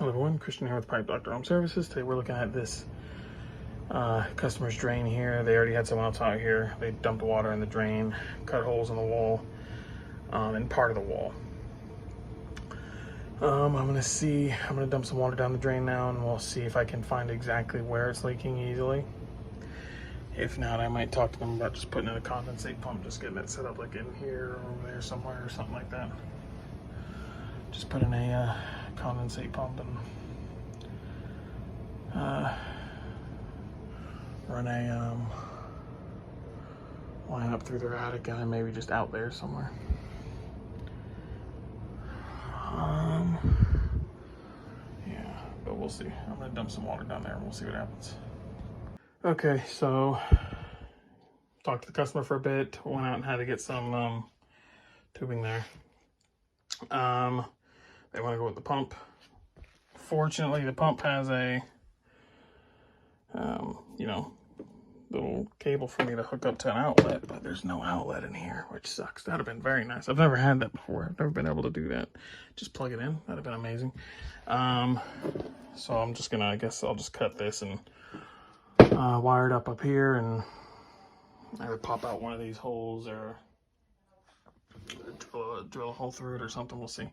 Hello everyone, Christian here with Pipe Doctor Home Services. Today we're looking at this customer's drain here. They already had someone else out here. They dumped water in the drain, cut holes in the wall, and part of the wall. I'm gonna dump some water down the drain now, and we'll see if I can find exactly where it's leaking easily. If not, I might talk to them about just putting in a condensate pump, just getting it set up like in here or over there somewhere or something like that. Just put in a condensate pump and run a line up through their attic and then maybe just out there somewhere. Yeah, but we'll see. I'm gonna dump some water down there and we'll see what happens. Okay, so talked to the customer for a bit, went out and had to get some tubing there. They want to go with the pump. Fortunately, the pump has a, little cable for me to hook up to an outlet, but there's no outlet in here, which sucks. That'd have been very nice. I've never had that before. I've never been able to do that. Just plug it in. That'd have been amazing. So I'm just gonna, I guess I'll just cut this and wire it up here and either pop out one of these holes or drill a hole through it or something. We'll see.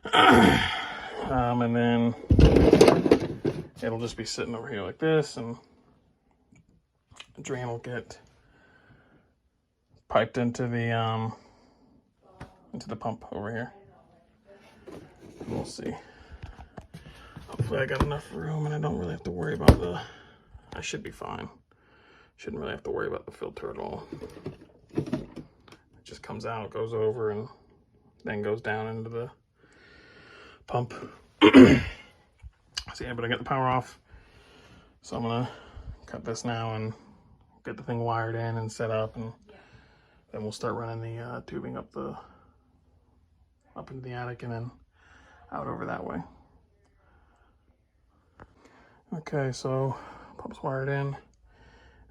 And then it'll just be sitting over here like this, and the drain will get piped into the pump over here. We'll see. Hopefully I got enough room and I don't really have to worry about I should be fine. Shouldn't really have to worry about the filter at all. It just comes out, goes over, and then goes down into the pump. So yeah, but I got the power off, so I'm gonna cut this now and get the thing wired in and set up, and then we'll start running the tubing up into the attic and then out over that way. Okay, so pump's wired in.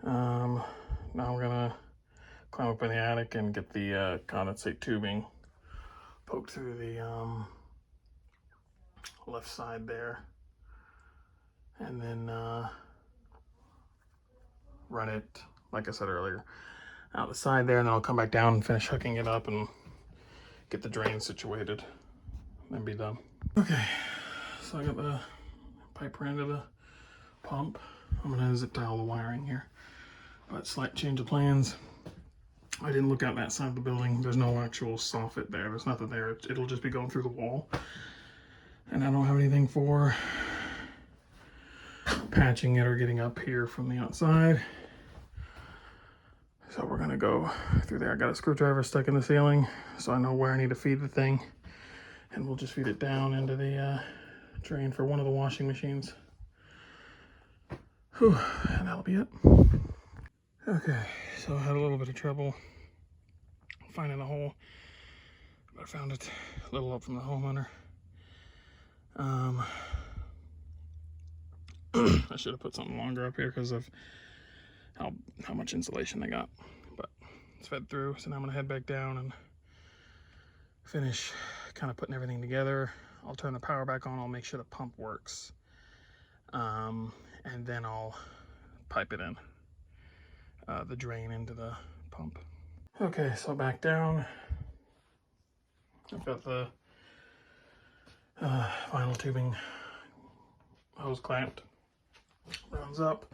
Now I'm gonna climb up in the attic and get the condensate tubing poked through the left side there, and then run it, like I said earlier, out the side there, and then I'll come back down and finish hooking it up and get the drain situated and then be done. Okay, so I got the pipe ran to the pump. I'm gonna zip tie all the wiring here, but slight change of plans. I didn't look out that side of the building. There's no actual soffit there. There's nothing there. It'll just be going through the wall. And I don't have anything for patching it or getting up here from the outside. So we're gonna go through there. I got a screwdriver stuck in the ceiling, so I know where I need to feed the thing. And we'll just feed it down into the drain for one of the washing machines. Whew, and that'll be it. Okay, so I had a little bit of trouble finding a hole, but I found it a little up from the homeowner. I should have put something longer up here because of how much insulation they got, but it's fed through. So now I'm gonna head back down and finish kind of putting everything together. I'll turn the power back on. I'll make sure the pump works, and then I'll pipe it in, the drain into the pump. Okay, so back down. I've got the vinyl tubing hose clamped. Runs up,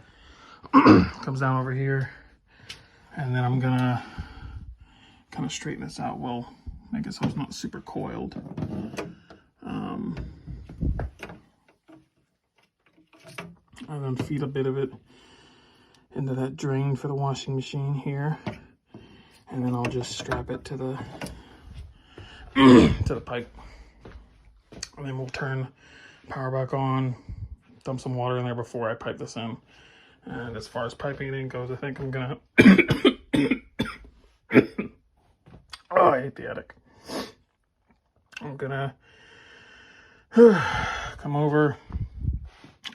comes down over here, and then I'm gonna kind of straighten this out. Well, make it so it's not super coiled. And then feed a bit of it into that drain for the washing machine here, and then I'll just strap it to the to the pipe, and then we'll turn power back on, dump some water in there before I pipe this in. And as far as piping it in goes, I think I'm gonna oh, I hate the attic. I'm gonna come over,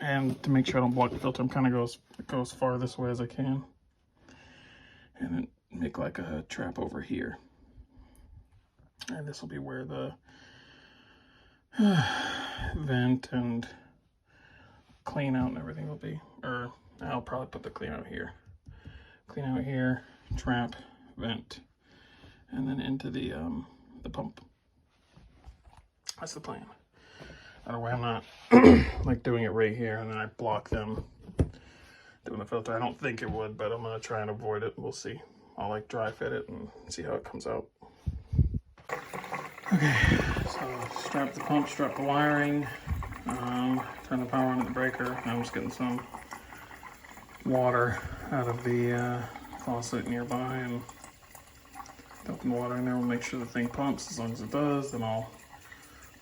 and to make sure I don't block the filter, I'm kind of goes far this way as I can, and then make like a trap over here. And this will be where the vent and clean out and everything will be, or I'll probably put the clean out here. Clean out here, trap, vent, and then into the pump. That's the plan. That way I'm not like doing it right here and then I block them doing the filter. I don't think it would, but I'm gonna try and avoid it. We'll see. I'll like dry fit it and see how it comes out. Okay, so strap the pump, strap the wiring, turn the power on at the breaker. I'm just getting some water out of the faucet nearby and dumping the water in there. We'll make sure the thing pumps. As long as it does, then I'll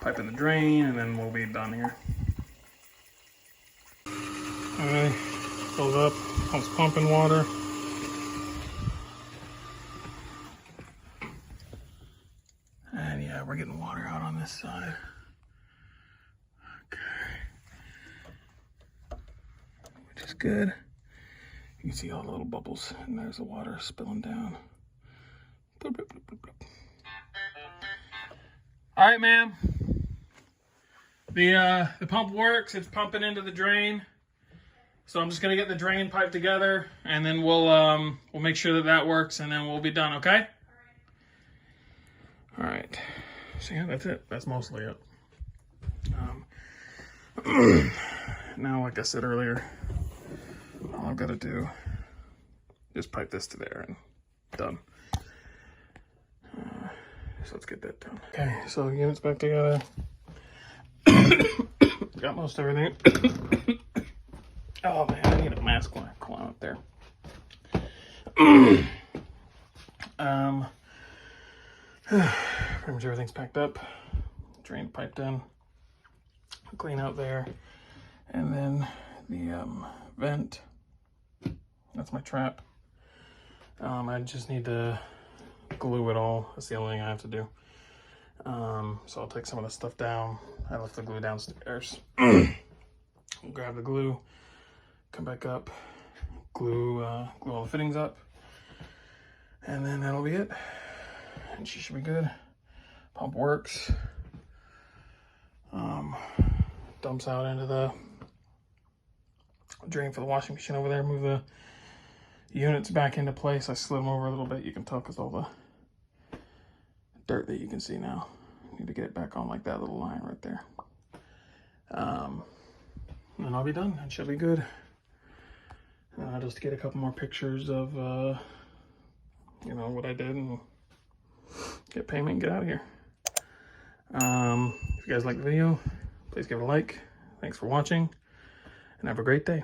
pipe in the drain and then we'll be done here. Alright, fills up, pumps pumping water. And yeah, we're getting water out on this side. Okay. Which is good. You can see all the little bubbles and there's the water spilling down. Bloop, bloop, bloop, bloop, bloop. All right, ma'am. The pump works. It's pumping into the drain. So I'm just gonna get the drain pipe together, and then we'll make sure that that works, and then we'll be done. Okay? All right. So yeah, that's it. That's mostly it. Now, like I said earlier, all I've got to do is pipe this to there and done. So let's get that done. Okay, so units back together. Got most everything. Oh man, I need a mask when I climb up there. Pretty much everything's packed up. Drain piped in. Clean out there. And then the vent. That's my trap. I just need to glue it all. That's the only thing I have to do. So I'll take some of the stuff down. I left the glue downstairs. Grab the glue, come back up, glue all the fittings up, and then that'll be it. And she should be good. Pump works. Dumps out into the drain for the washing machine over there. Move the units back into place. I slid them over a little bit. You can tell because all the dirt that you can see now. Need to get it back on like that little line right there. And I'll be done. It should be good. I'll just get a couple more pictures of, you know, what I did and get payment and get out of here. If you guys like the video, please give it a like. Thanks for watching and have a great day.